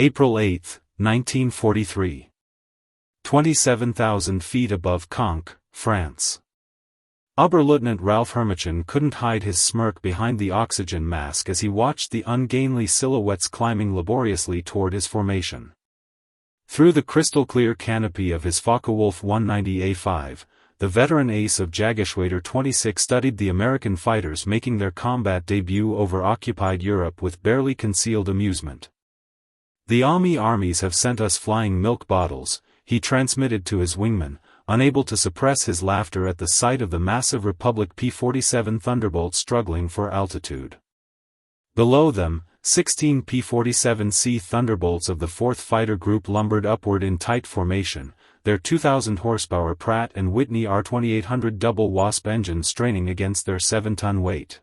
April 8, 1943. 27,000 feet above Caen, France. Oberleutnant Ralph Hermchen couldn't hide his smirk behind the oxygen mask as he watched the ungainly silhouettes climbing laboriously toward his formation. Through the crystal-clear canopy of his Focke-Wulf 190A5, the veteran ace of Jägerschwader 26 studied the American fighters making their combat debut over occupied Europe with barely concealed amusement. "The armies have sent us flying milk bottles," he transmitted to his wingman, unable to suppress his laughter at the sight of the massive Republic P-47 Thunderbolt struggling for altitude. Below them, 16 P-47C Thunderbolts of the 4th Fighter Group lumbered upward in tight formation, their 2,000 horsepower Pratt & Whitney R2800 double Wasp engines straining against their 7-ton weight.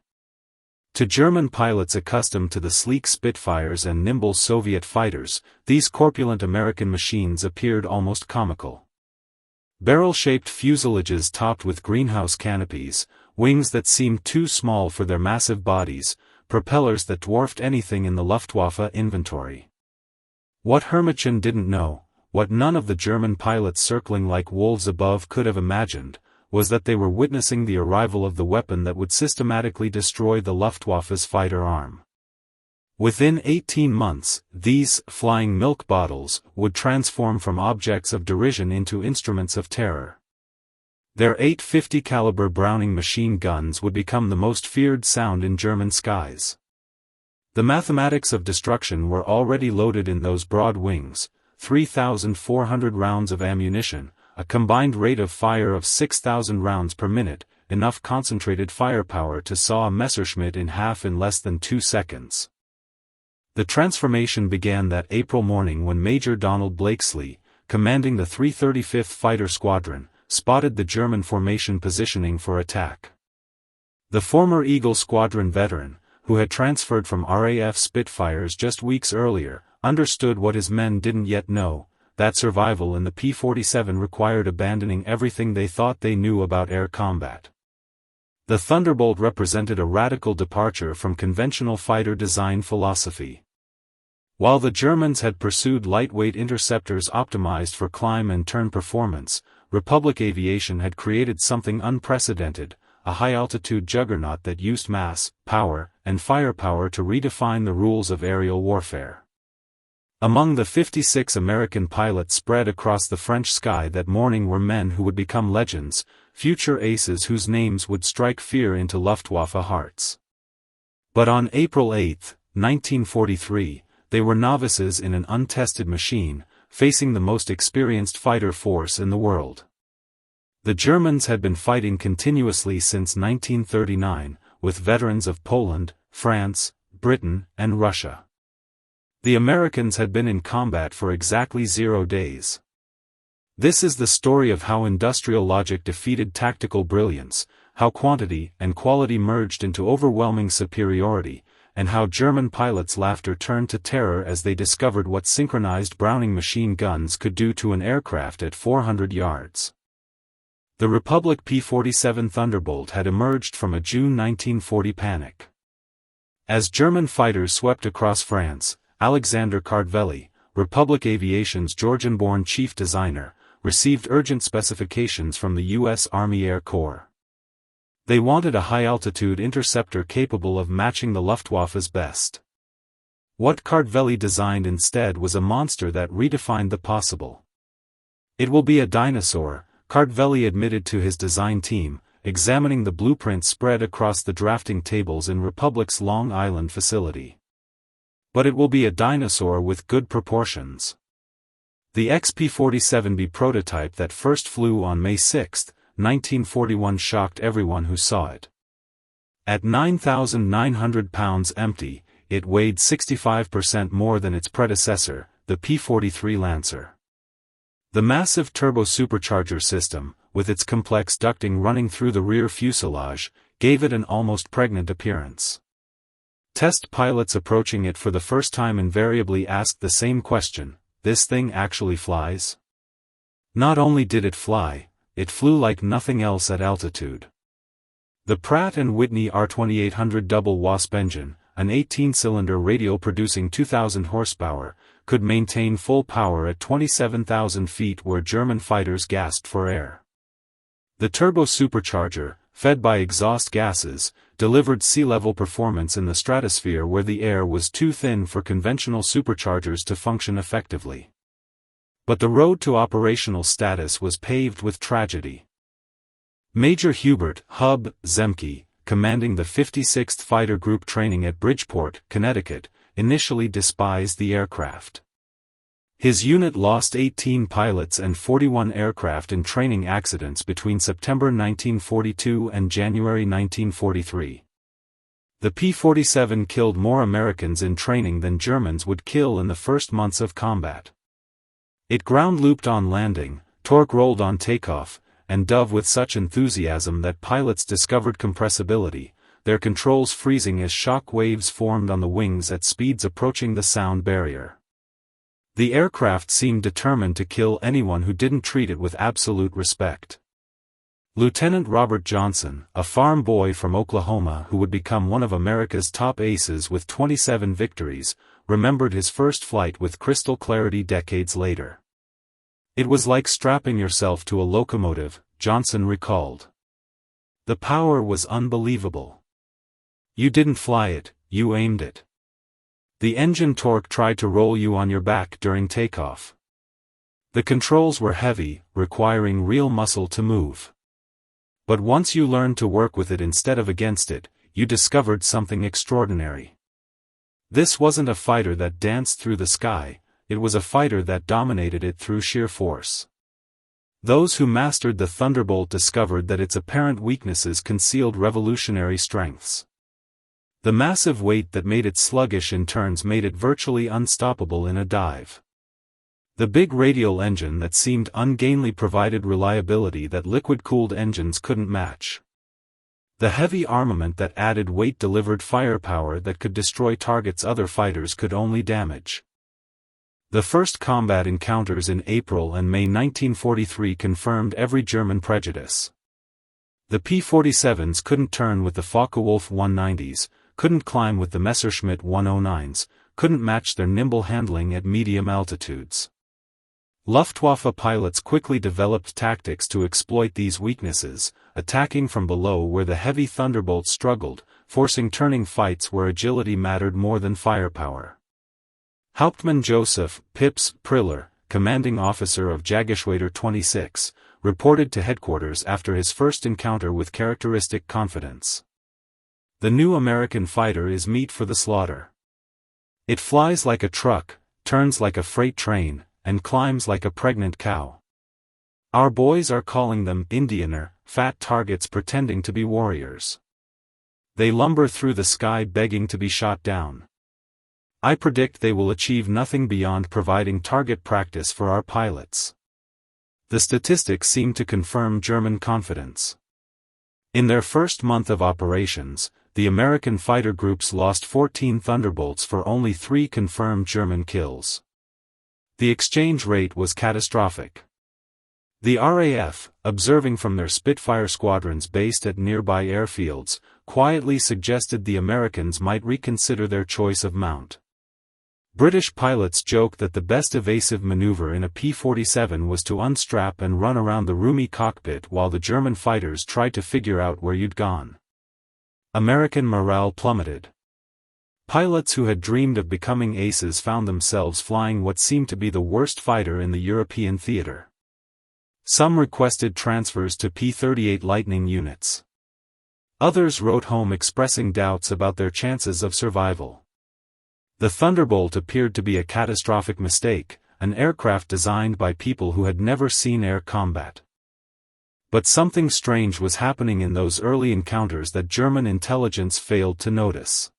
To German pilots accustomed to the sleek Spitfires and nimble Soviet fighters, these corpulent American machines appeared almost comical. Barrel-shaped fuselages topped with greenhouse canopies, wings that seemed too small for their massive bodies, propellers that dwarfed anything in the Luftwaffe inventory. What Hermchen didn't know, what none of the German pilots circling like wolves above could have imagined, was that they were witnessing the arrival of the weapon that would systematically destroy the Luftwaffe's fighter arm. Within 18 months, these flying milk bottles would transform from objects of derision into instruments of terror. Their 850 caliber Browning machine guns would become the most feared sound in German skies. The mathematics of destruction were already loaded in those broad wings: 3,400 rounds of ammunition, a combined rate of fire of 6,000 rounds per minute, enough concentrated firepower to saw a Messerschmitt in half in less than 2 seconds. The transformation began that April morning when Major Donald Blakesley, commanding the 335th Fighter Squadron, spotted the German formation positioning for attack. The former Eagle Squadron veteran, who had transferred from RAF Spitfires just weeks earlier, understood what his men didn't yet know, that survival in the P-47 required abandoning everything they thought they knew about air combat. The Thunderbolt represented a radical departure from conventional fighter design philosophy. While the Germans had pursued lightweight interceptors optimized for climb and turn performance, Republic Aviation had created something unprecedented, a high-altitude juggernaut that used mass, power, and firepower to redefine the rules of aerial warfare. Among the 56 American pilots spread across the French sky that morning were men who would become legends, future aces whose names would strike fear into Luftwaffe hearts. But on April 8, 1943, they were novices in an untested machine, facing the most experienced fighter force in the world. The Germans had been fighting continuously since 1939, with veterans of Poland, France, Britain, and Russia. The Americans had been in combat for exactly 0 days. This is the story of how industrial logic defeated tactical brilliance, how quantity and quality merged into overwhelming superiority, and how German pilots' laughter turned to terror as they discovered what synchronized Browning machine guns could do to an aircraft at 400 yards. The Republic P-47 Thunderbolt had emerged from a June 1940 panic. As German fighters swept across France, Alexander Cardvelli, Republic Aviation's Georgian-born chief designer, received urgent specifications from the U.S. Army Air Corps. They wanted a high-altitude interceptor capable of matching the Luftwaffe's best. What Cardvelli designed instead was a monster that redefined the possible. "It will be a dinosaur," Cardvelli admitted to his design team, examining the blueprint spread across the drafting tables in Republic's Long Island facility. "But it will be a dinosaur with good proportions." The XP-47B prototype that first flew on May 6, 1941 shocked everyone who saw it. At 9,900 pounds empty, it weighed 65% more than its predecessor, the P-43 Lancer. The massive turbo-supercharger system, with its complex ducting running through the rear fuselage, gave it an almost pregnant appearance. Test pilots approaching it for the first time invariably asked the same question: "This thing actually flies?" Not only did it fly, it flew like nothing else at altitude. The Pratt & Whitney R2800 double Wasp engine, an 18-cylinder radial producing 2,000 horsepower, could maintain full power at 27,000 feet where German fighters gasped for air. The turbo-supercharger, fed by exhaust gases, delivered sea-level performance in the stratosphere where the air was too thin for conventional superchargers to function effectively. But the road to operational status was paved with tragedy. Major Hubert "Hub" Zemke, commanding the 56th Fighter Group training at Bridgeport, Connecticut, initially despised the aircraft. His unit lost 18 pilots and 41 aircraft in training accidents between September 1942 and January 1943. The P-47 killed more Americans in training than Germans would kill in the first months of combat. It ground-looped on landing, torque-rolled on takeoff, and dove with such enthusiasm that pilots discovered compressibility, their controls freezing as shock waves formed on the wings at speeds approaching the sound barrier. The aircraft seemed determined to kill anyone who didn't treat it with absolute respect. Lieutenant Robert Johnson, a farm boy from Oklahoma who would become one of America's top aces with 27 victories, remembered his first flight with crystal clarity decades later. "It was like strapping yourself to a locomotive," Johnson recalled. "The power was unbelievable. You didn't fly it, you aimed it. The engine torque tried to roll you on your back during takeoff. The controls were heavy, requiring real muscle to move. But once you learned to work with it instead of against it, you discovered something extraordinary. This wasn't a fighter that danced through the sky, it was a fighter that dominated it through sheer force. Those who mastered the Thunderbolt discovered that its apparent weaknesses concealed revolutionary strengths. The massive weight that made it sluggish in turns made it virtually unstoppable in a dive. The big radial engine that seemed ungainly provided reliability that liquid-cooled engines couldn't match. The heavy armament that added weight delivered firepower that could destroy targets other fighters could only damage. The first combat encounters in April and May 1943 confirmed every German prejudice. The P-47s couldn't turn with the Focke-Wulf 190s, couldn't climb with the Messerschmitt 109s, couldn't match their nimble handling at medium altitudes. Luftwaffe pilots quickly developed tactics to exploit these weaknesses, attacking from below where the heavy Thunderbolt struggled, forcing turning fights where agility mattered more than firepower. Hauptmann Joseph Pips Priller, commanding officer of Jägerschwader 26, reported to headquarters after his first encounter with characteristic confidence. "The new American fighter is meat for the slaughter. It flies like a truck, turns like a freight train, and climbs like a pregnant cow. Our boys are calling them Indianer, fat targets pretending to be warriors. They lumber through the sky begging to be shot down. I predict they will achieve nothing beyond providing target practice for our pilots." The statistics seem to confirm German confidence. In their first month of operations, the American fighter groups lost 14 Thunderbolts for only 3 confirmed German kills. The exchange rate was catastrophic. The RAF, observing from their Spitfire squadrons based at nearby airfields, quietly suggested the Americans might reconsider their choice of mount. British pilots joked that the best evasive maneuver in a P-47 was to unstrap and run around the roomy cockpit while the German fighters tried to figure out where you'd gone. American morale plummeted. Pilots who had dreamed of becoming aces found themselves flying what seemed to be the worst fighter in the European theater. Some requested transfers to P-38 Lightning units. Others wrote home expressing doubts about their chances of survival. The Thunderbolt appeared to be a catastrophic mistake, an aircraft designed by people who had never seen air combat. But something strange was happening in those early encounters that German intelligence failed to notice.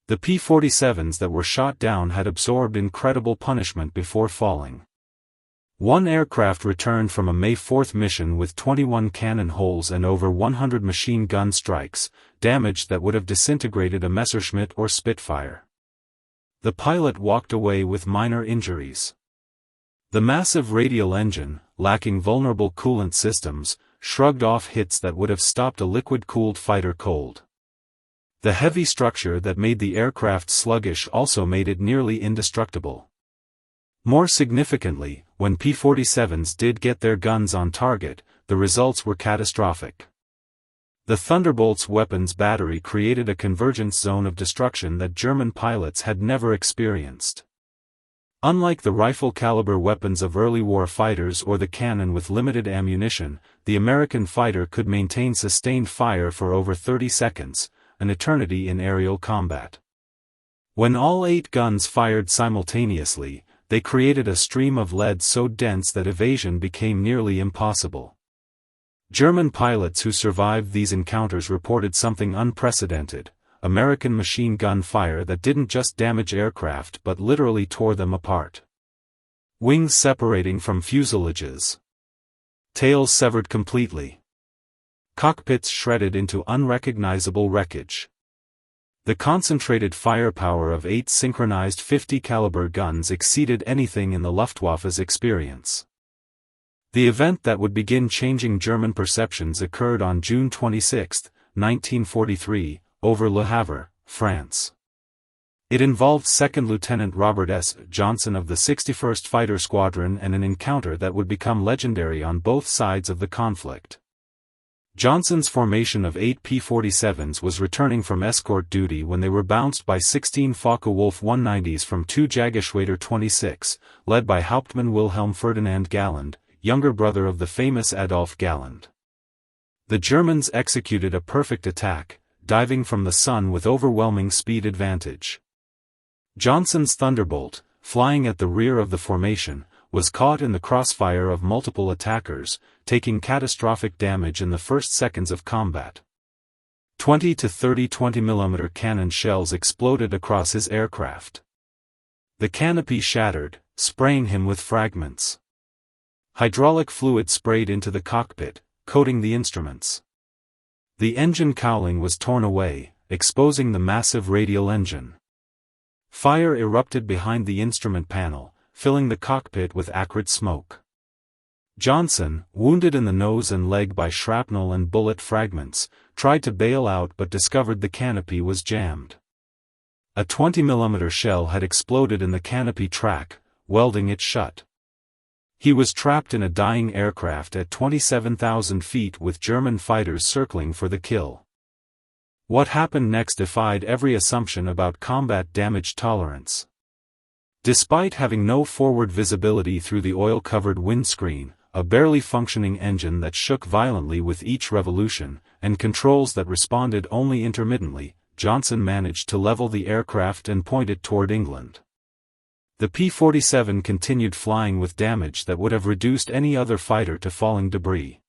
The P-47s that were shot down had absorbed incredible punishment before falling. One aircraft returned from a May 4 mission with 21 cannon holes and over 100 machine gun strikes, damage that would have disintegrated a Messerschmitt or Spitfire. The pilot walked away with minor injuries. The massive radial engine, lacking vulnerable coolant systems, shrugged off hits that would have stopped a liquid-cooled fighter cold. The heavy structure that made the aircraft sluggish also made it nearly indestructible. More significantly, when P-47s did get their guns on target, the results were catastrophic. The Thunderbolt's weapons battery created a convergence zone of destruction that German pilots had never experienced. Unlike the rifle-caliber weapons of early war fighters or the cannon with limited ammunition, the American fighter could maintain sustained fire for over 30 seconds, an eternity in aerial combat. When all 8 guns fired simultaneously, they created a stream of lead so dense that evasion became nearly impossible. German pilots who survived these encounters reported something unprecedented: American machine gun fire that didn't just damage aircraft but literally tore them apart. Wings separating from fuselages. Tails severed completely. Cockpits shredded into unrecognizable wreckage. The concentrated firepower of 8 synchronized 50 caliber guns exceeded anything in the Luftwaffe's experience. The event that would begin changing German perceptions occurred on June 26, 1943, over Le Havre, France. It involved 2nd Lieutenant Robert S. Johnson of the 61st Fighter Squadron and an encounter that would become legendary on both sides of the conflict. Johnson's formation of 8 P-47s was returning from escort duty when they were bounced by 16 Focke-Wulf 190s from 2 Jägerschwader 26, led by Hauptmann Wilhelm Ferdinand Galland, younger brother of the famous Adolf Galland. The Germans executed a perfect attack, diving from the sun with overwhelming speed advantage. Johnson's Thunderbolt, flying at the rear of the formation, was caught in the crossfire of multiple attackers, taking catastrophic damage in the first seconds of combat. 20 to 30 20mm cannon shells exploded across his aircraft. The canopy shattered, spraying him with fragments. Hydraulic fluid sprayed into the cockpit, coating the instruments. The engine cowling was torn away, exposing the massive radial engine. Fire erupted behind the instrument panel, filling the cockpit with acrid smoke. Johnson, wounded in the nose and leg by shrapnel and bullet fragments, tried to bail out but discovered the canopy was jammed. A 20mm shell had exploded in the canopy track, welding it shut. He was trapped in a dying aircraft at 27,000 feet with German fighters circling for the kill. What happened next defied every assumption about combat damage tolerance. Despite having no forward visibility through the oil-covered windscreen, a barely functioning engine that shook violently with each revolution, and controls that responded only intermittently, Johnson managed to level the aircraft and point it toward England. The P-47 continued flying with damage that would have reduced any other fighter to falling debris.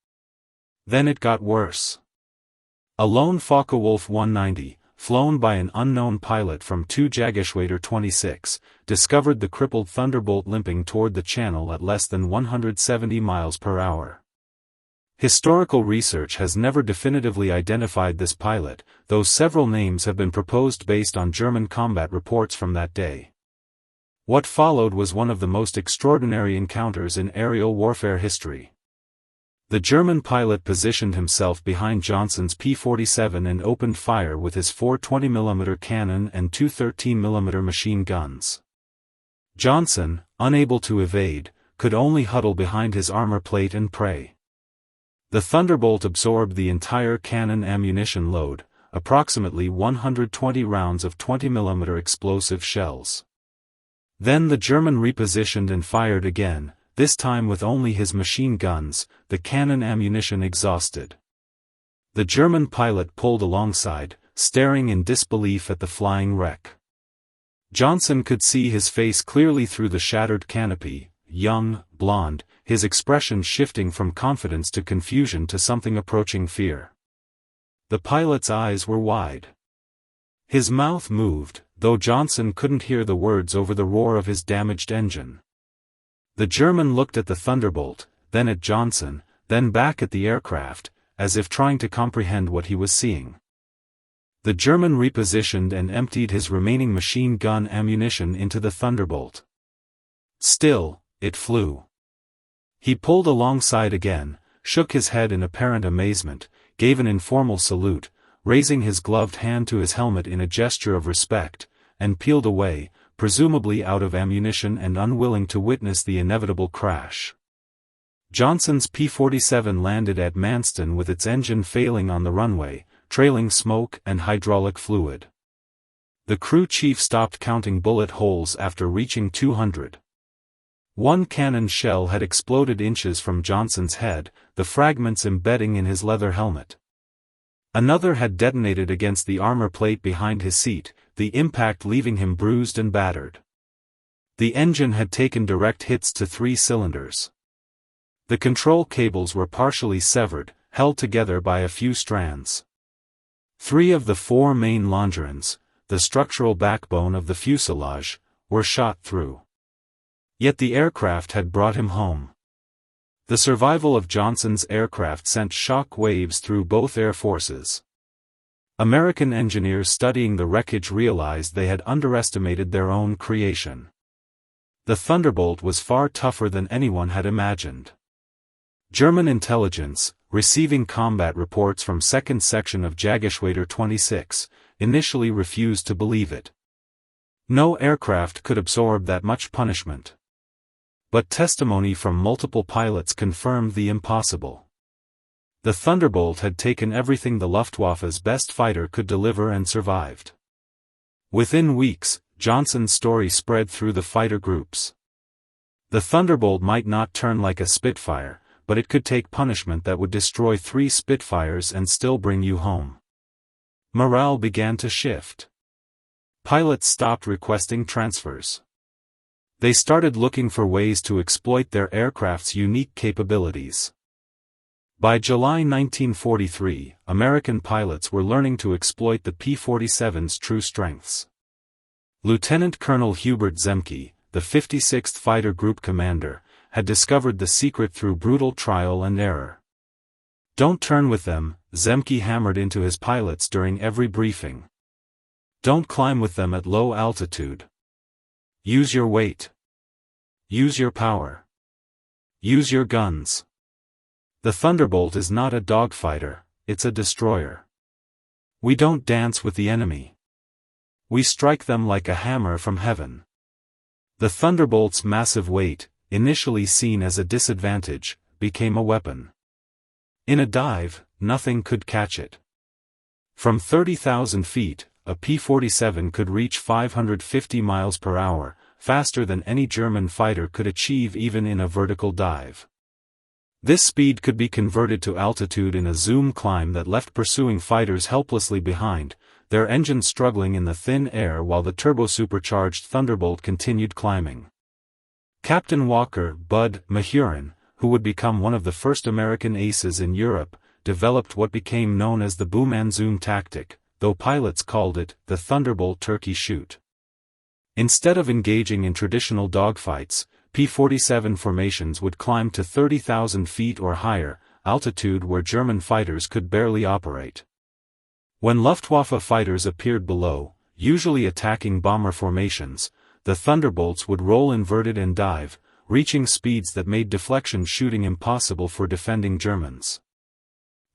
Then it got worse. A lone Focke-Wulf 190, flown by an unknown pilot from 2 Jägerschwader 26, discovered the crippled Thunderbolt limping toward the channel at less than 170 miles per hour. Historical research has never definitively identified this pilot, though several names have been proposed based on German combat reports from that day. What followed was one of the most extraordinary encounters in aerial warfare history. The German pilot positioned himself behind Johnson's P-47 and opened fire with his 4 20mm cannon and 2 13mm machine guns. Johnson, unable to evade, could only huddle behind his armor plate and pray. The Thunderbolt absorbed the entire cannon ammunition load, approximately 120 rounds of 20mm explosive shells. Then the German repositioned and fired again, this time with only his machine guns, the cannon ammunition exhausted. The German pilot pulled alongside, staring in disbelief at the flying wreck. Johnson could see his face clearly through the shattered canopy, young, blonde, his expression shifting from confidence to confusion to something approaching fear. The pilot's eyes were wide. His mouth moved, though Johnson couldn't hear the words over the roar of his damaged engine. The German looked at the Thunderbolt, then at Johnson, then back at the aircraft, as if trying to comprehend what he was seeing. The German repositioned and emptied his remaining machine gun ammunition into the Thunderbolt. Still, it flew. He pulled alongside again, shook his head in apparent amazement, gave an informal salute, raising his gloved hand to his helmet in a gesture of respect, and peeled away, presumably out of ammunition and unwilling to witness the inevitable crash. Johnson's P-47 landed at Manston with its engine failing on the runway, trailing smoke and hydraulic fluid. The crew chief stopped counting bullet holes after reaching 200. One cannon shell had exploded inches from Johnson's head, the fragments embedding in his leather helmet. Another had detonated against the armor plate behind his seat, the impact leaving him bruised and battered. The engine had taken direct hits to 3 cylinders. The control cables were partially severed, held together by a few strands. 3 of the 4 main longerons, the structural backbone of the fuselage, were shot through. Yet the aircraft had brought him home. The survival of Johnson's aircraft sent shock waves through both air forces. American engineers studying the wreckage realized they had underestimated their own creation. The Thunderbolt was far tougher than anyone had imagined. German intelligence, receiving combat reports from 2nd Section of Jagdgeschwader 26, initially refused to believe it. No aircraft could absorb that much punishment. But testimony from multiple pilots confirmed the impossible. The Thunderbolt had taken everything the Luftwaffe's best fighter could deliver and survived. Within weeks, Johnson's story spread through the fighter groups. The Thunderbolt might not turn like a Spitfire, but it could take punishment that would destroy 3 Spitfires and still bring you home. Morale began to shift. Pilots stopped requesting transfers. They started looking for ways to exploit their aircraft's unique capabilities. By July 1943, American pilots were learning to exploit the P-47's true strengths. Lieutenant Colonel Hubert Zemke, the 56th Fighter Group commander, had discovered the secret through brutal trial and error. "Don't turn with them," Zemke hammered into his pilots during every briefing. "Don't climb with them at low altitude. Use your weight. Use your power. Use your guns. The Thunderbolt is not a dogfighter, it's a destroyer. We don't dance with the enemy. We strike them like a hammer from heaven." The Thunderbolt's massive weight, initially seen as a disadvantage, became a weapon. In a dive, nothing could catch it. From 30,000 feet, a P-47 could reach 550 miles per hour, faster than any German fighter could achieve even in a vertical dive. This speed could be converted to altitude in a zoom climb that left pursuing fighters helplessly behind, their engines struggling in the thin air while the turbo-supercharged Thunderbolt continued climbing. Captain Walker "Bud" Mahurin, who would become one of the first American aces in Europe, developed what became known as the boom and zoom tactic, though pilots called it the Thunderbolt turkey shoot. Instead of engaging in traditional dogfights, P-47 formations would climb to 30,000 feet or higher, altitude where German fighters could barely operate. When Luftwaffe fighters appeared below, usually attacking bomber formations, the Thunderbolts would roll inverted and dive, reaching speeds that made deflection shooting impossible for defending Germans.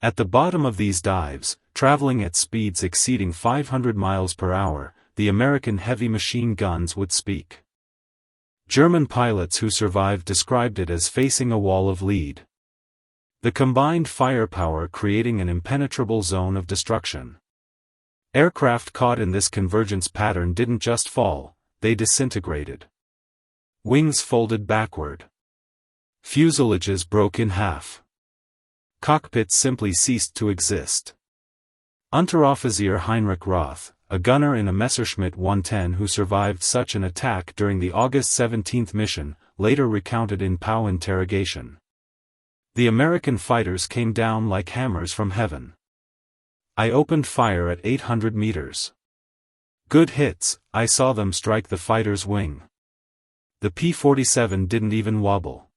At the bottom of these dives, traveling at speeds exceeding 500 miles per hour, the American heavy machine guns would speak. German pilots who survived described it as facing a wall of lead. The combined firepower creating an impenetrable zone of destruction. Aircraft caught in this convergence pattern didn't just fall, they disintegrated. Wings folded backward. Fuselages broke in half. Cockpits simply ceased to exist. Unteroffizier Heinrich Roth, a gunner in a Messerschmitt 110 who survived such an attack during the August 17 mission, later recounted in POW interrogation. "The American fighters came down like hammers from heaven. I opened fire at 800 meters. Good hits, I saw them strike the fighter's wing. The P-47 didn't even wobble.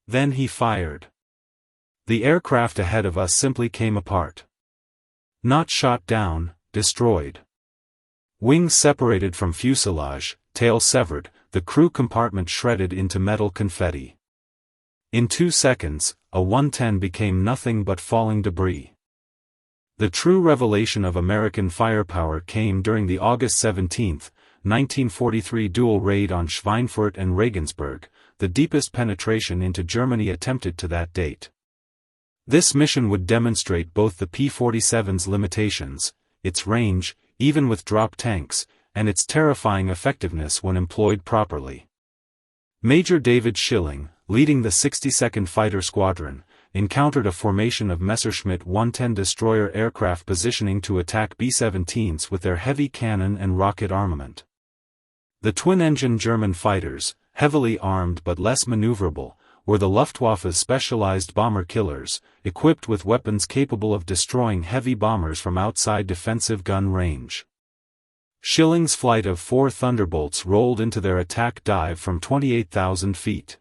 Then he fired. The aircraft ahead of us simply came apart. Not shot down, destroyed. Wings separated from fuselage, tail severed, the crew compartment shredded into metal confetti. In 2 seconds, a 110 became nothing but falling debris." The true revelation of American firepower came during the August 17, 1943 dual raid on Schweinfurt and Regensburg, the deepest penetration into Germany attempted to that date. This mission would demonstrate both the P-47's limitations, its range, even with drop tanks, and its terrifying effectiveness when employed properly. Major David Schilling, leading the 62nd Fighter Squadron, encountered a formation of Messerschmitt 110 destroyer aircraft positioning to attack B-17s with their heavy cannon and rocket armament. The twin-engine German fighters, heavily armed but less maneuverable, were the Luftwaffe's specialized bomber killers, equipped with weapons capable of destroying heavy bombers from outside defensive gun range. Schilling's flight of 4 Thunderbolts rolled into their attack dive from 28,000 feet.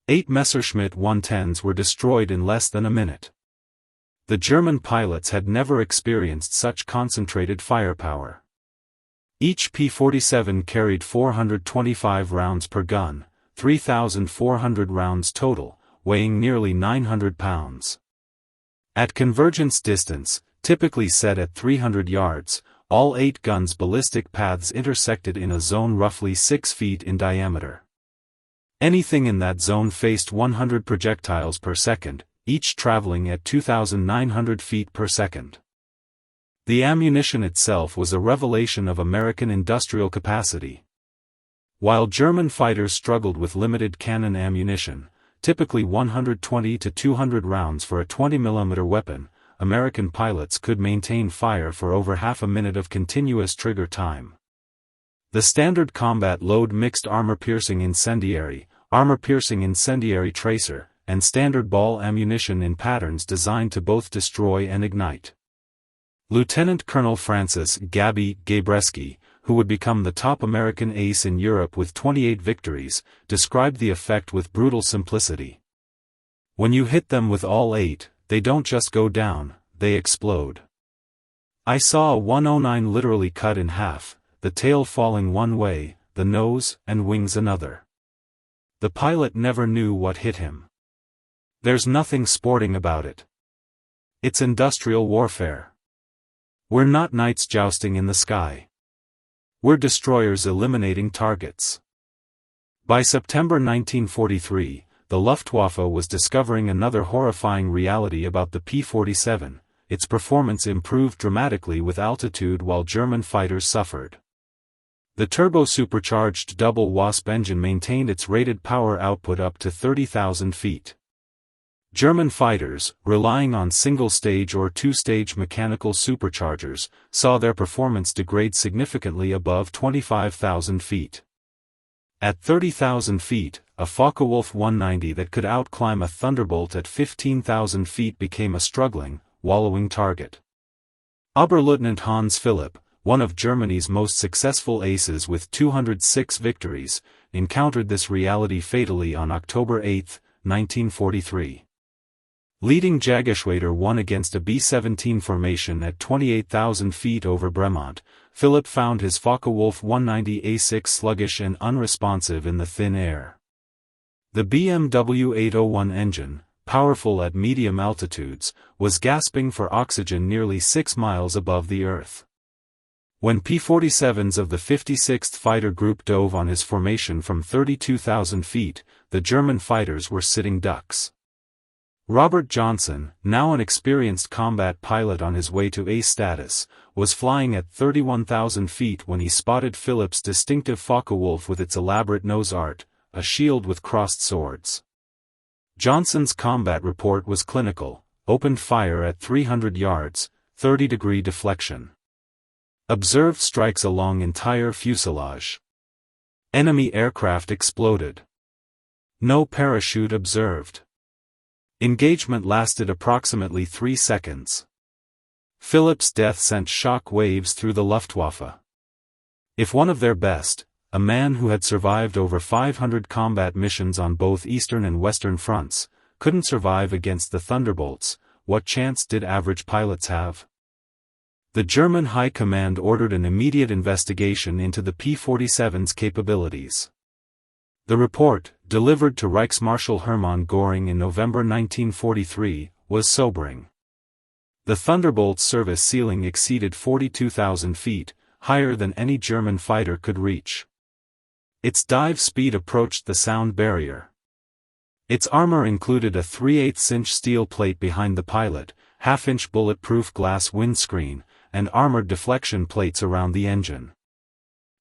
8 Messerschmitt 110s were destroyed in less than a minute. The German pilots had never experienced such concentrated firepower. Each P-47 carried 425 rounds per gun, 3,400 rounds total, weighing nearly 900 pounds. At convergence distance, typically set at 300 yards, all 8 guns' ballistic paths intersected in a zone roughly 6 feet in diameter. Anything in that zone faced 100 projectiles per second, each traveling at 2,900 feet per second. The ammunition itself was a revelation of American industrial capacity. While German fighters struggled with limited cannon ammunition, typically 120 to 200 rounds for a 20mm weapon, American pilots could maintain fire for over half a minute of continuous trigger time. The standard combat load mixed armor-piercing incendiary tracer, and standard ball ammunition in patterns designed to both destroy and ignite. Lieutenant Colonel Francis "Gabby" Gabreski, who would become the top American ace in Europe with 28 victories, described the effect with brutal simplicity. "When you hit them with all 8, they don't just go down, they explode. I saw a 109 literally cut in half, the tail falling one way, the nose and wings another. The pilot never knew what hit him. There's nothing sporting about it. It's industrial warfare. We're not knights jousting in the sky. We're destroyers eliminating targets." By September 1943, the Luftwaffe was discovering another horrifying reality about the P-47, its performance improved dramatically with altitude while German fighters suffered. The turbo-supercharged double Wasp engine maintained its rated power output up to 30,000 feet. German fighters, relying on single-stage or two-stage mechanical superchargers, saw their performance degrade significantly above 25,000 feet. At 30,000 feet, a Focke-Wulf 190 that could outclimb a Thunderbolt at 15,000 feet became a struggling, wallowing target. Oberleutnant Hans Philipp, one of Germany's most successful aces with 206 victories, encountered this reality fatally on October 8, 1943. Leading Jägerschwader 1 against a B-17 formation at 28,000 feet over Bremont, Philipp found his Focke-Wulf 190 A6 sluggish and unresponsive in the thin air. The BMW 801 engine, powerful at medium altitudes, was gasping for oxygen nearly 6 miles above the Earth. When P-47s of the 56th Fighter Group dove on his formation from 32,000 feet, the German fighters were sitting ducks. Robert Johnson, now an experienced combat pilot on his way to ace status, was flying at 31,000 feet when he spotted Philipp's distinctive Focke-Wulf with its elaborate nose art, a shield with crossed swords. Johnson's combat report was clinical: opened fire at 300 yards, 30-degree deflection. Observed strikes along entire fuselage. Enemy aircraft exploded. No parachute observed. Engagement lasted approximately 3 seconds. Philipp's death sent shock waves through the Luftwaffe. If one of their best, a man who had survived over 500 combat missions on both Eastern and Western fronts, couldn't survive against the Thunderbolts, what chance did average pilots have? The German High Command ordered an immediate investigation into the P-47's capabilities. The report, delivered to Reichsmarschall Hermann Göring in November 1943, was sobering. The Thunderbolt's service ceiling exceeded 42,000 feet, higher than any German fighter could reach. Its dive speed approached the sound barrier. Its armor included a 3/8-inch steel plate behind the pilot, half-inch bulletproof glass windscreen, and armored deflection plates around the engine.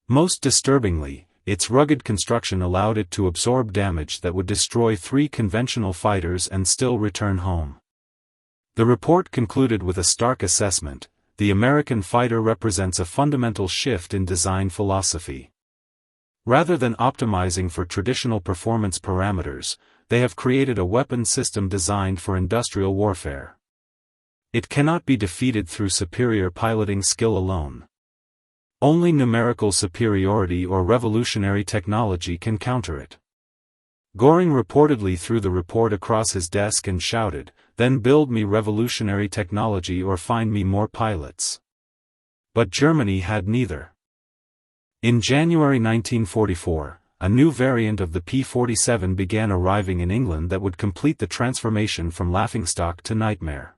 Most disturbingly, its rugged construction allowed it to absorb damage that would destroy 3 conventional fighters and still return home. The report concluded with a stark assessment: the American fighter represents a fundamental shift in design philosophy. Rather than optimizing for traditional performance parameters, they have created a weapon system designed for industrial warfare. It cannot be defeated through superior piloting skill alone. Only numerical superiority or revolutionary technology can counter it. Göring reportedly threw the report across his desk and shouted, "Then build me revolutionary technology or find me more pilots." But Germany had neither. In January 1944, a new variant of the P-47 began arriving in England that would complete the transformation from laughingstock to nightmare.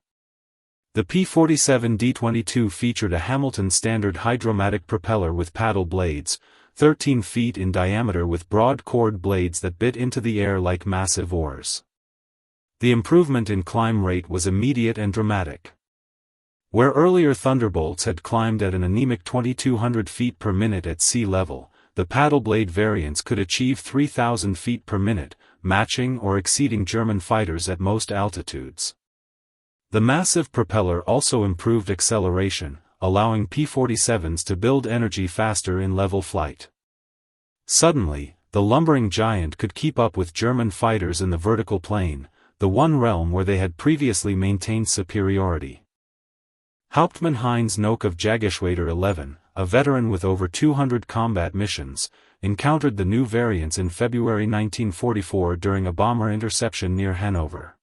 The P-47 D-22 featured a Hamilton standard hydromatic propeller with paddle blades, 13 feet in diameter with broad chord blades that bit into the air like massive oars. The improvement in climb rate was immediate and dramatic. Where earlier Thunderbolts had climbed at an anemic 2,200 feet per minute at sea level, the paddle blade variants could achieve 3,000 feet per minute, matching or exceeding German fighters at most altitudes. The massive propeller also improved acceleration, allowing P-47s to build energy faster in level flight. Suddenly, the lumbering giant could keep up with German fighters in the vertical plane, the one realm where they had previously maintained superiority. Hauptmann Heinz Nock of Jägerschwader 11, a veteran with over 200 combat missions, encountered the new variants in February 1944 during a bomber interception near Hanover.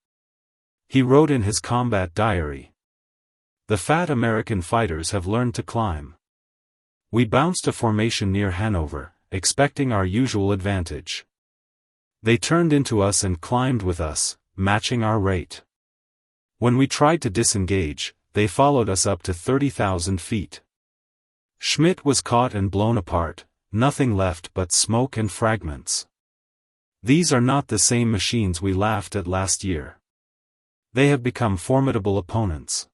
He wrote in his combat diary, "The fat American fighters have learned to climb. We bounced a formation near Hanover, expecting our usual advantage. They turned into us and climbed with us, matching our rate. When we tried to disengage, they followed us up to 30,000 feet. Schmidt was caught and blown apart, nothing left but smoke and fragments. These are not the same machines we laughed at last year. They have become formidable opponents."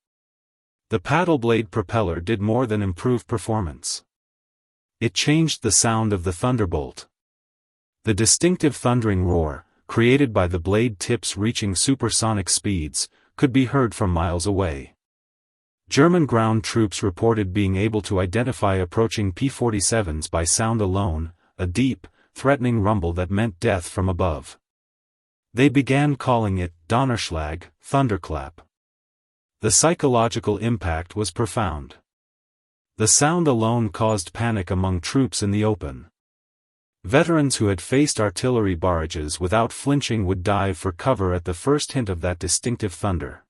The paddle blade propeller did more than improve performance. It changed the sound of the Thunderbolt. The distinctive thundering roar, created by the blade tips reaching supersonic speeds, could be heard from miles away. German ground troops reported being able to identify approaching P-47s by sound alone, a deep, threatening rumble that meant death from above. They began calling it Donnerschlag, thunderclap. The psychological impact was profound. The sound alone caused panic among troops in the open. Veterans who had faced artillery barrages without flinching would dive for cover at the first hint of that distinctive thunder.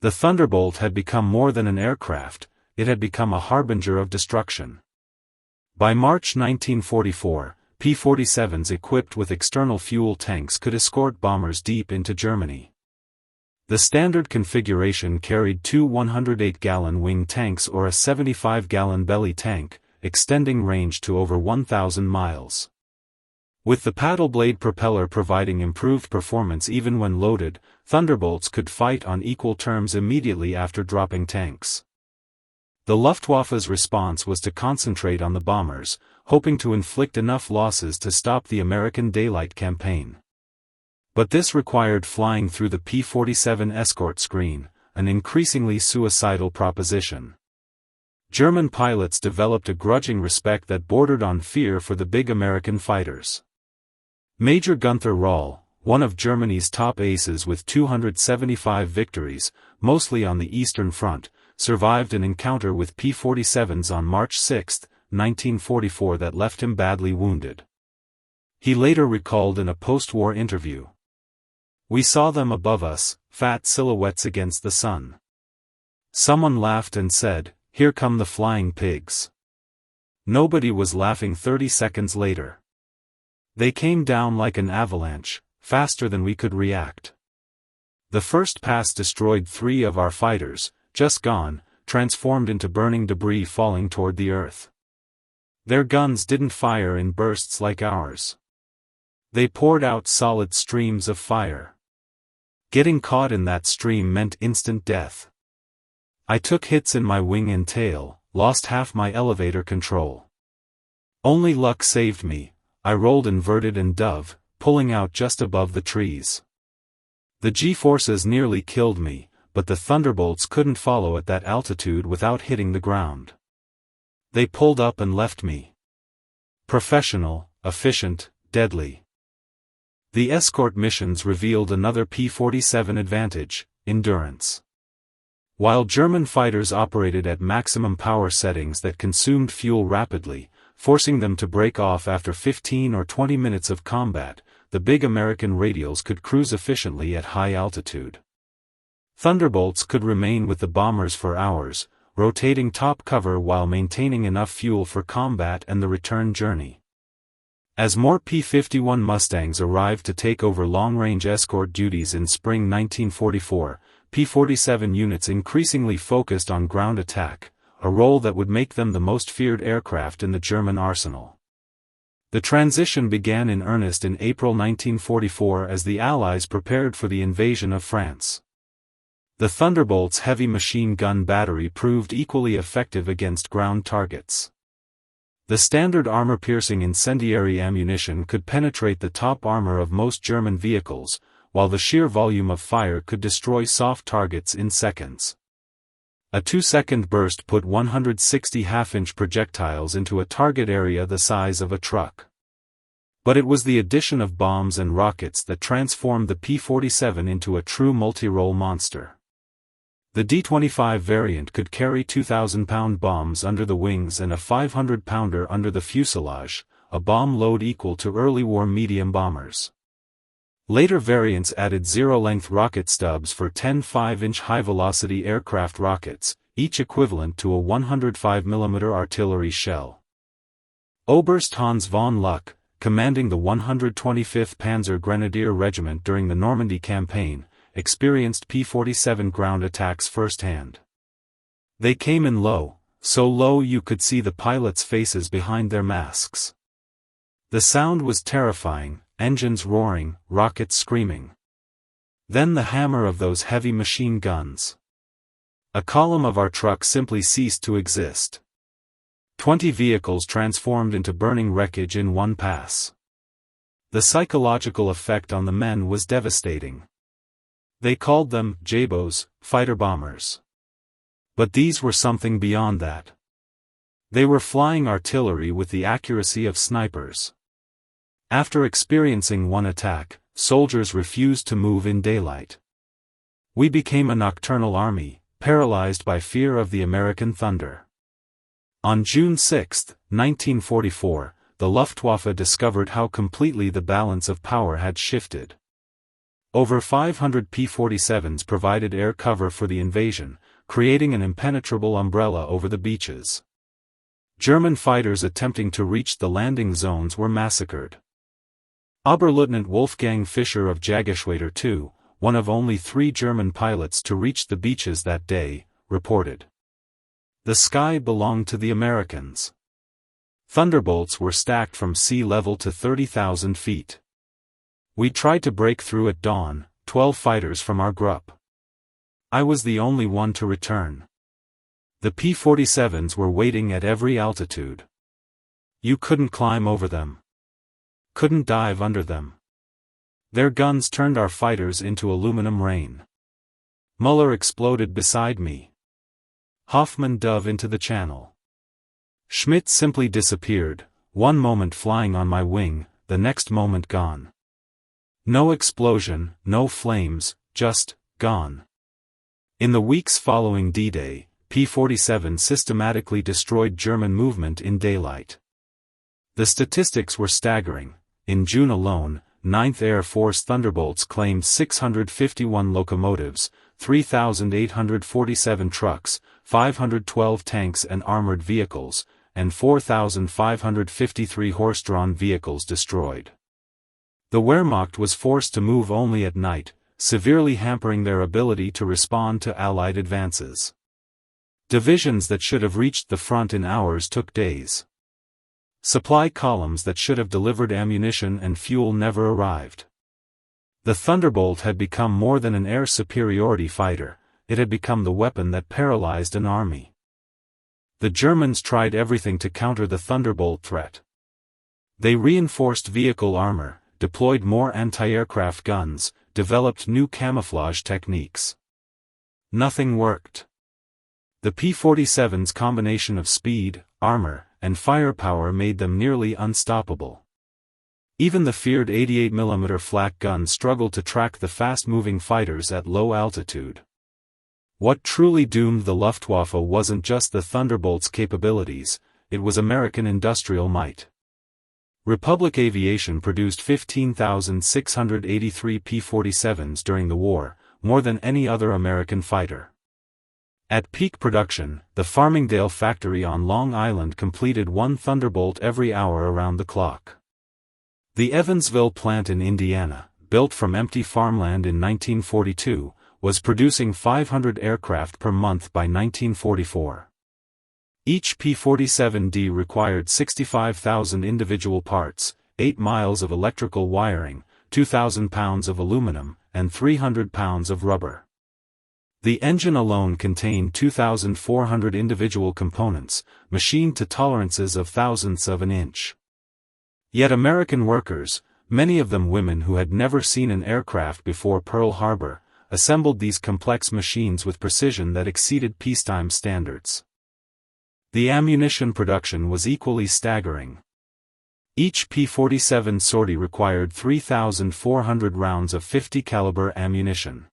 The Thunderbolt had become more than an aircraft, it had become a harbinger of destruction. By March 1944, P-47s equipped with external fuel tanks could escort bombers deep into Germany. The standard configuration carried 2 108-gallon wing tanks or a 75-gallon belly tank, extending range to over 1,000 miles. With the paddle blade propeller providing improved performance even when loaded, Thunderbolts could fight on equal terms immediately after dropping tanks. The Luftwaffe's response was to concentrate on the bombers, hoping to inflict enough losses to stop the American daylight campaign. But this required flying through the P-47 escort screen, an increasingly suicidal proposition. German pilots developed a grudging respect that bordered on fear for the big American fighters. Major Gunther Rall, one of Germany's top aces with 275 victories, mostly on the Eastern Front, survived an encounter with P-47s on March 6, 1944 that left him badly wounded. He later recalled in a post-war interview, "We saw them above us, fat silhouettes against the sun. Someone laughed and said, 'Here come the flying pigs.' Nobody was laughing 30 seconds later. They came down like an avalanche, faster than we could react. The first pass destroyed 3 of our fighters, just gone, transformed into burning debris falling toward the earth. Their guns didn't fire in bursts like ours. They poured out solid streams of fire. Getting caught in that stream meant instant death. I took hits in my wing and tail, lost half my elevator control. Only luck saved me. I rolled inverted and dove, pulling out just above the trees. The G-forces nearly killed me, but the Thunderbolts couldn't follow at that altitude without hitting the ground. They pulled up and left me. Professional, efficient, deadly. The escort missions revealed another P-47 advantage: endurance. While German fighters operated at maximum power settings that consumed fuel rapidly, forcing them to break off after 15 or 20 minutes of combat, the big American radials could cruise efficiently at high altitude. Thunderbolts could remain with the bombers for hours, rotating top cover while maintaining enough fuel for combat and the return journey. As more P-51 Mustangs arrived to take over long-range escort duties in spring 1944, P-47 units increasingly focused on ground attack, a role that would make them the most feared aircraft in the German arsenal. The transition began in earnest in April 1944 as the Allies prepared for the invasion of France. The Thunderbolt's heavy machine gun battery proved equally effective against ground targets. The standard armor-piercing incendiary ammunition could penetrate the top armor of most German vehicles, while the sheer volume of fire could destroy soft targets in seconds. A 2-second burst put 160 half-inch projectiles into a target area the size of a truck. But it was the addition of bombs and rockets that transformed the P-47 into a true multi-role monster. The D-25 variant could carry 2,000-pound bombs under the wings and a 500-pounder under the fuselage, a bomb load equal to early war medium bombers. Later variants added zero-length rocket stubs for 10 5-inch high-velocity aircraft rockets, each equivalent to a 105mm artillery shell. Oberst Hans von Luck, commanding the 125th Panzer Grenadier Regiment during the Normandy campaign, experienced P-47 ground attacks firsthand. They came in low, so low you could see the pilots' faces behind their masks. The sound was terrifying, engines roaring, rockets screaming. Then the hammer of those heavy machine guns. A column of our truck simply ceased to exist. 20 vehicles transformed into burning wreckage in one pass. The psychological effect on the men was devastating. They called them Jabos, fighter bombers. But these were something beyond that. They were flying artillery with the accuracy of snipers. After experiencing one attack, soldiers refused to move in daylight. We became a nocturnal army, paralyzed by fear of the American thunder. On June 6, 1944, the Luftwaffe discovered how completely the balance of power had shifted. Over 500 P-47s provided air cover for the invasion, creating an impenetrable umbrella over the beaches. German fighters attempting to reach the landing zones were massacred. Oberleutnant Wolfgang Fischer of Jägerschwader II, one of only 3 German pilots to reach the beaches that day, reported. The sky belonged to the Americans. Thunderbolts were stacked from sea level to 30,000 feet. We tried to break through at dawn, 12 fighters from our group. I was the only one to return. The P-47s were waiting at every altitude. You couldn't climb over them. Couldn't dive under them. Their guns turned our fighters into aluminum rain. Muller exploded beside me. Hoffman dove into the channel. Schmidt simply disappeared, one moment flying on my wing, the next moment gone. No explosion, no flames, just gone. In the weeks following D-Day, P-47 systematically destroyed German movement in daylight. The statistics were staggering. In June alone, 9th Air Force Thunderbolts claimed 651 locomotives, 3,847 trucks, 512 tanks and armored vehicles, and 4,553 horse-drawn vehicles destroyed. The Wehrmacht was forced to move only at night, severely hampering their ability to respond to Allied advances. Divisions that should have reached the front in hours took days. Supply columns that should have delivered ammunition and fuel never arrived. The Thunderbolt had become more than an air superiority fighter, it had become the weapon that paralyzed an army. The Germans tried everything to counter the Thunderbolt threat. They reinforced vehicle armor, deployed more anti-aircraft guns, developed new camouflage techniques. Nothing worked. The P-47's combination of speed, armor, and firepower made them nearly unstoppable. Even the feared 88mm flak gun struggled to track the fast-moving fighters at low altitude. What truly doomed the Luftwaffe wasn't just the Thunderbolt's capabilities, it was American industrial might. Republic Aviation produced 15,683 P-47s during the war, more than any other American fighter. At peak production, the Farmingdale factory on Long Island completed one Thunderbolt every hour around the clock. The Evansville plant in Indiana, built from empty farmland in 1942, was producing 500 aircraft per month by 1944. Each P-47D required 65,000 individual parts, 8 miles of electrical wiring, 2,000 pounds of aluminum, and 300 pounds of rubber. The engine alone contained 2,400 individual components, machined to tolerances of thousandths of an inch. Yet American workers, many of them women who had never seen an aircraft before Pearl Harbor, assembled these complex machines with precision that exceeded peacetime standards. The ammunition production was equally staggering. Each P-47 sortie required 3,400 rounds of 50 caliber ammunition.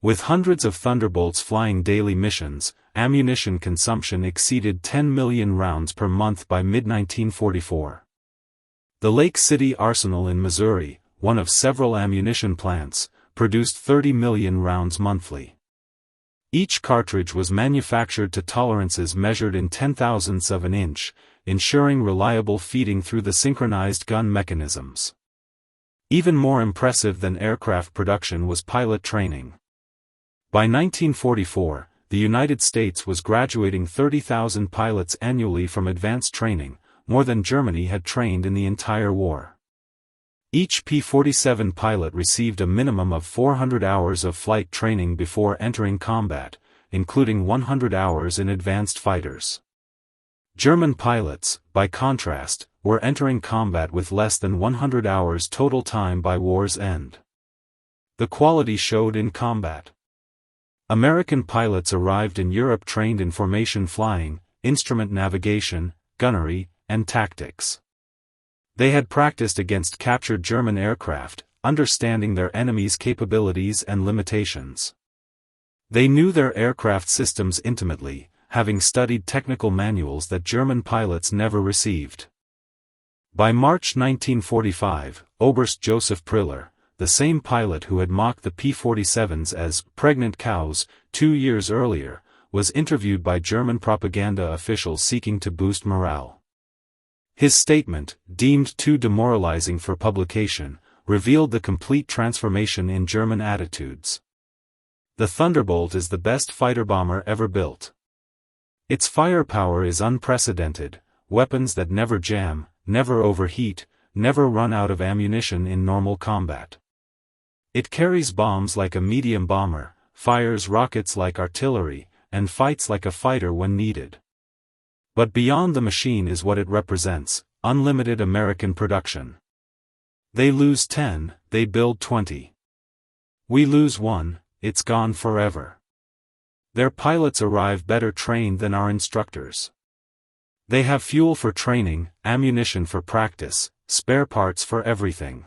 With hundreds of Thunderbolts flying daily missions, ammunition consumption exceeded 10 million rounds per month by mid-1944. The Lake City Arsenal in Missouri, one of several ammunition plants, produced 30 million rounds monthly. Each cartridge was manufactured to tolerances measured in 10,000ths of an inch, ensuring reliable feeding through the synchronized gun mechanisms. Even more impressive than aircraft production was pilot training. By 1944, the United States was graduating 30,000 pilots annually from advanced training, more than Germany had trained in the entire war. Each P-47 pilot received a minimum of 400 hours of flight training before entering combat, including 100 hours in advanced fighters. German pilots, by contrast, were entering combat with less than 100 hours total time by war's end. The quality showed in combat. American pilots arrived in Europe trained in formation flying, instrument navigation, gunnery, and tactics. They had practiced against captured German aircraft, understanding their enemies' capabilities and limitations. They knew their aircraft systems intimately, having studied technical manuals that German pilots never received. By March 1945, Oberst Joseph Priller, the same pilot who had mocked the P-47s as pregnant cows 2 years earlier, was interviewed by German propaganda officials seeking to boost morale. His statement, deemed too demoralizing for publication, revealed the complete transformation in German attitudes. The Thunderbolt is the best fighter bomber ever built. Its firepower is unprecedented, weapons that never jam, never overheat, never run out of ammunition in normal combat. It carries bombs like a medium bomber, fires rockets like artillery, and fights like a fighter when needed. But beyond the machine is what it represents: unlimited American production. They lose 10, they build 20. We lose 1, it's gone forever. Their pilots arrive better trained than our instructors. They have fuel for training, ammunition for practice, spare parts for everything.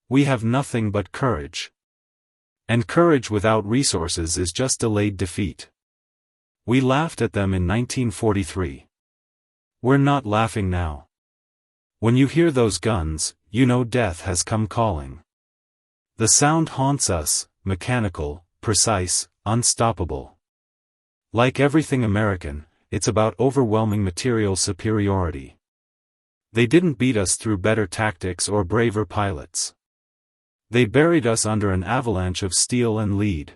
We have nothing but courage. And courage without resources is just delayed defeat. We laughed at them in 1943. We're not laughing now. When you hear those guns, you know death has come calling. The sound haunts us, mechanical, precise, unstoppable. Like everything American, it's about overwhelming material superiority. They didn't beat us through better tactics or braver pilots. They buried us under an avalanche of steel and lead.